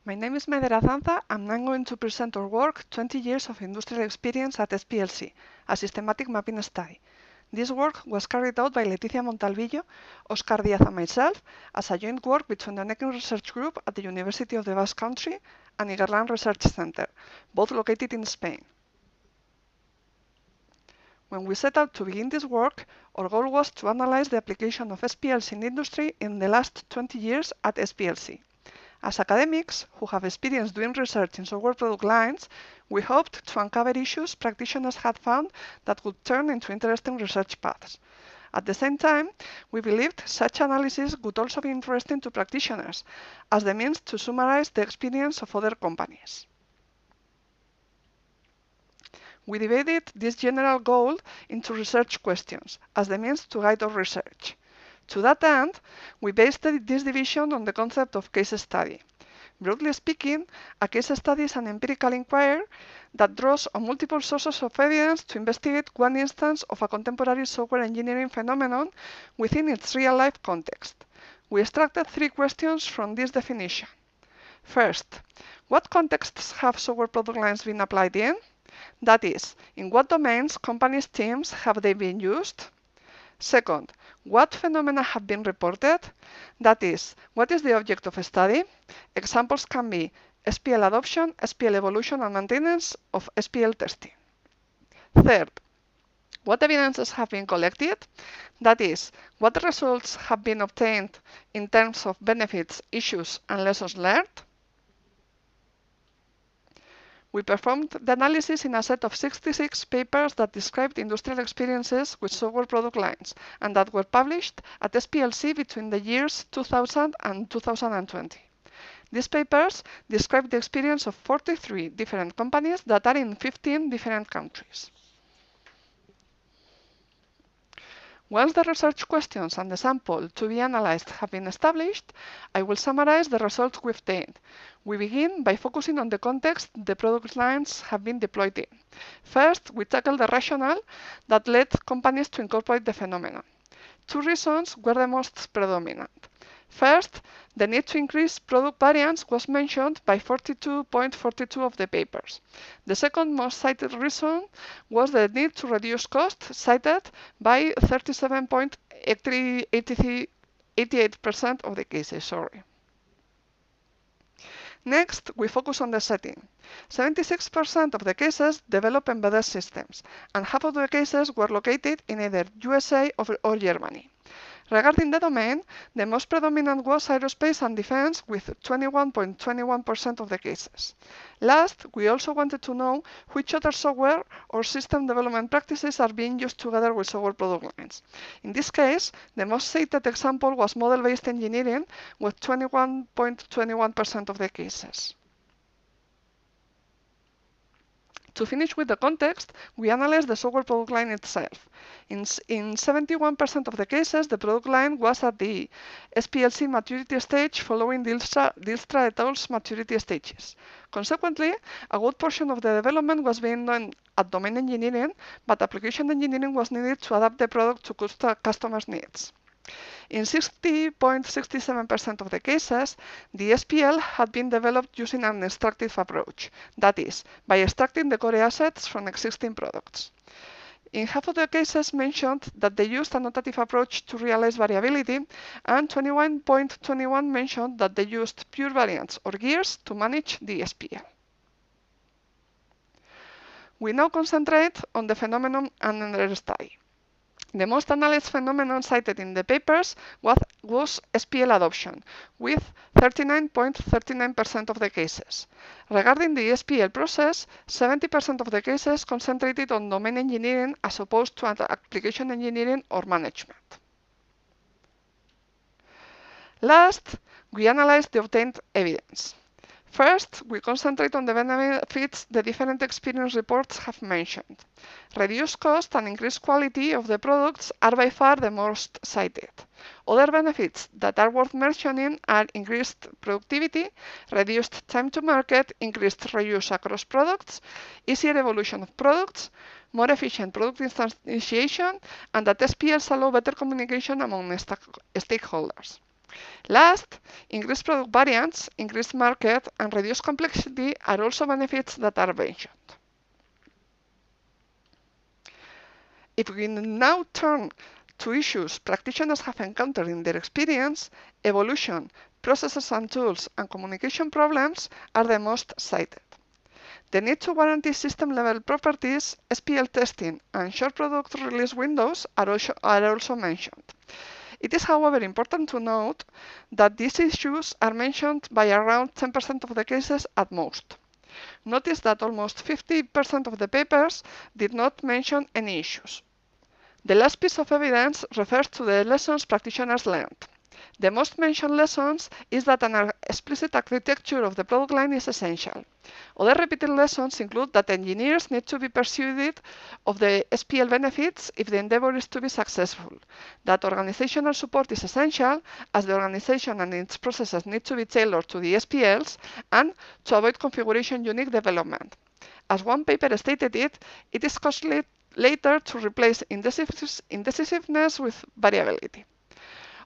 My name is Maider Azanza, and I'm going to present our work, 20 Years of Industrial Experience at SPLC, a Systematic Mapping Study. This work was carried out by Leticia Montalvillo, Oscar Diaz and myself as a joint work between the NECN Research Group at the University of the Basque Country and Igerlan Research Center, both located in Spain. When we set out to begin this work, our goal was to analyze the application of SPLC in industry in the last 20 years at SPLC. As academics who have experience doing research in software product lines, we hoped to uncover issues practitioners had found that would turn into interesting research paths. At the same time, we believed such analysis would also be interesting to practitioners, as the means to summarize the experience of other companies. We divided this general goal into research questions, as the means to guide our research. To that end, we based this division on the concept of case study. Broadly speaking, a case study is an empirical inquiry that draws on multiple sources of evidence to investigate one instance of a contemporary software engineering phenomenon within its real-life context. We extracted 3 questions from this definition. First, what contexts have software product lines been applied in? That is, in what domains, companies' teams have they been used? Second, what phenomena have been reported? That is, what is the object of a study? Examples can be SPL adoption, SPL evolution and maintenance of SPL testing. Third, what evidences have been collected? That is, what results have been obtained in terms of benefits, issues, and lessons learned? We performed the analysis in a set of 66 papers that described industrial experiences with software product lines and that were published at SPLC between the years 2000 and 2020. These papers describe the experience of 43 different companies that are in 15 different countries. Once the research questions and the sample to be analyzed have been established, I will summarize the results we've obtained. We begin by focusing on the context the product lines have been deployed in. First, we tackle the rationale that led companies to incorporate the phenomenon. 2 reasons were the most predominant. First, the need to increase product variance was mentioned by 42.42% of the papers. The second most cited reason was the need to reduce costs, cited by 37.88% of the cases. Next, we focus on the setting. 76% of the cases develop embedded systems, and half of the cases were located in either USA or Germany. Regarding the domain, the most predominant was aerospace and defense, with 21.21% of the cases. Last, we also wanted to know which other software or system development practices are being used together with software product lines. In this case, the most cited example was model-based engineering, with 21.21% of the cases. To finish with the context, we analyzed the software product line itself. In 71% of the cases, the product line was at the SPLC maturity stage following Dilstra et al.'s maturity stages. Consequently, a good portion of the development was being done at domain engineering, but application engineering was needed to adapt the product to customers' needs. In 60.67% of the cases, the SPL had been developed using an extractive approach, that is, by extracting the core assets from existing products. In half of the cases mentioned that they used a notative approach to realize variability, and 21.21% mentioned that they used pure variants or gears to manage the SPL. We now concentrate on the phenomenon under study. The most analyzed phenomenon cited in the papers was SPL adoption, with 39.39% of the cases. Regarding the SPL process, 70% of the cases concentrated on domain engineering as opposed to application engineering or management. Last, we analyzed the obtained evidence. First, we concentrate on the benefits the different experience reports have mentioned. Reduced cost and increased quality of the products are by far the most cited. Other benefits that are worth mentioning are increased productivity, reduced time to market, increased reuse across products, easier evolution of products, more efficient product instantiation, and that SPLs allow better communication among stakeholders. Last, increased product variants, increased market, and reduced complexity are also benefits that are mentioned. If we now turn to issues practitioners have encountered in their experience, evolution, processes and tools, and communication problems are the most cited. The need to guarantee system-level properties, SPL testing, and short product release windows are also mentioned. It is, however, important to note that these issues are mentioned by around 10% of the cases at most. Notice that almost 50% of the papers did not mention any issues. The last piece of evidence refers to the lessons practitioners learned. The most mentioned lessons is that an explicit architecture of the product line is essential. Other repeated lessons include that engineers need to be persuaded of the SPL benefits if the endeavor is to be successful, that organizational support is essential as the organization and its processes need to be tailored to the SPLs, and to avoid configuration unique development. As one paper stated it, it is costly later to replace indecisiveness with variability.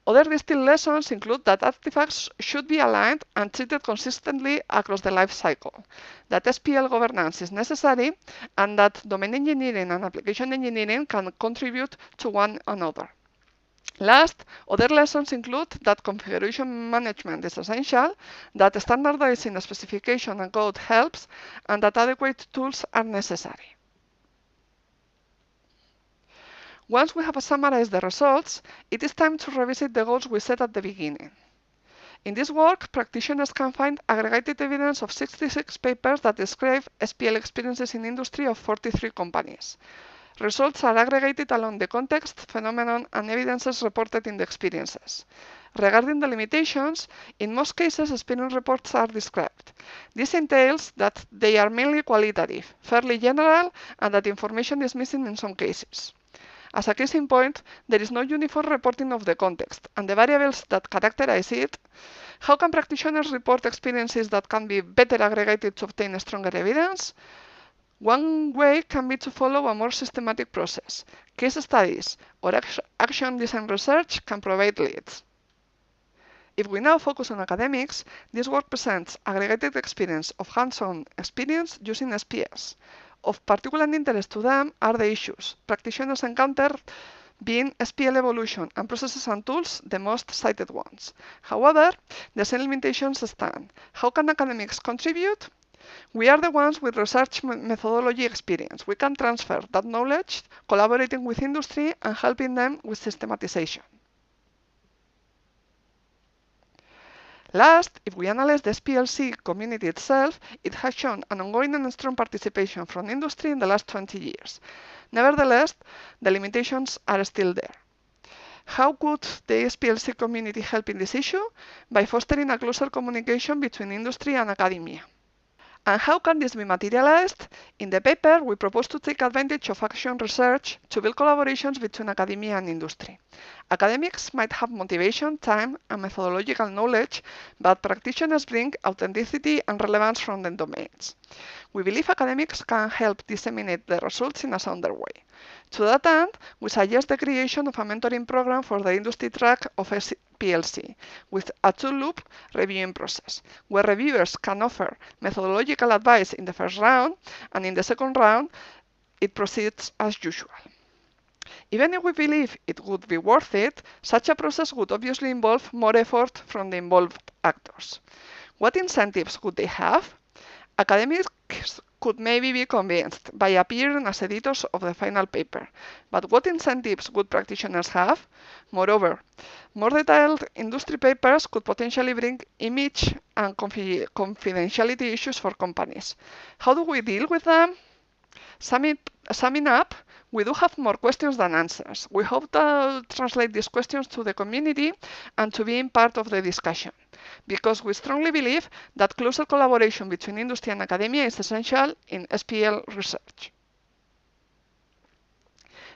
Other distilled lessons include that artifacts should be aligned and treated consistently across the life cycle, that SPL governance is necessary, and that domain engineering and application engineering can contribute to one another. Last, other lessons include that configuration management is essential, that standardizing a specification and code helps, and that adequate tools are necessary. Once we have summarized the results, it is time to revisit the goals we set at the beginning. In this work, practitioners can find aggregated evidence of 66 papers that describe SPL experiences in industry of 43 companies. Results are aggregated along the context, phenomenon, and evidences reported in the experiences. Regarding the limitations, in most cases, experience reports are described. This entails that they are mainly qualitative, fairly general, and that information is missing in some cases. As a case in point, there is no uniform reporting of the context and the variables that characterize it. How can practitioners report experiences that can be better aggregated to obtain stronger evidence? One way can be to follow a more systematic process. Case studies or action design research can provide leads. If we now focus on academics, this work presents aggregated experience of hands-on experience using SPS. Of particular interest to them are the issues practitioners encounter, being SPL evolution and processes and tools the most cited ones. However, the same limitations stand. How can academics contribute? We are the ones with research methodology experience. We can transfer that knowledge, collaborating with industry and helping them with systematization. Last, if we analyze the SPLC community itself, it has shown an ongoing and strong participation from industry in the last 20 years. Nevertheless, the limitations are still there. How could the SPLC community help in this issue? By fostering a closer communication between industry and academia. And how can this be materialized? In the paper, we propose to take advantage of action research to build collaborations between academia and industry. Academics might have motivation, time, and methodological knowledge, but practitioners bring authenticity and relevance from the domains. We believe academics can help disseminate the results in a sounder way. To that end, we suggest the creation of a mentoring program for the industry track of SPLC, with a two-loop reviewing process, where reviewers can offer methodological advice in the first round, and in the second round, it proceeds as usual. Even if we believe it would be worth it, such a process would obviously involve more effort from the involved actors. What incentives would they have? Academics could maybe be convinced by appearing as editors of the final paper, but what incentives would practitioners have? Moreover, more detailed industry papers could potentially bring image and confidentiality issues for companies. How do we deal with them? Summing up, we do have more questions than answers. We hope to translate these questions to the community and to being part of the discussion, because we strongly believe that closer collaboration between industry and academia is essential in SPL research.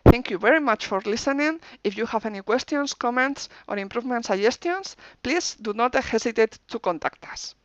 Thank you very much for listening. If you have any questions, comments, or improvement suggestions, please do not hesitate to contact us.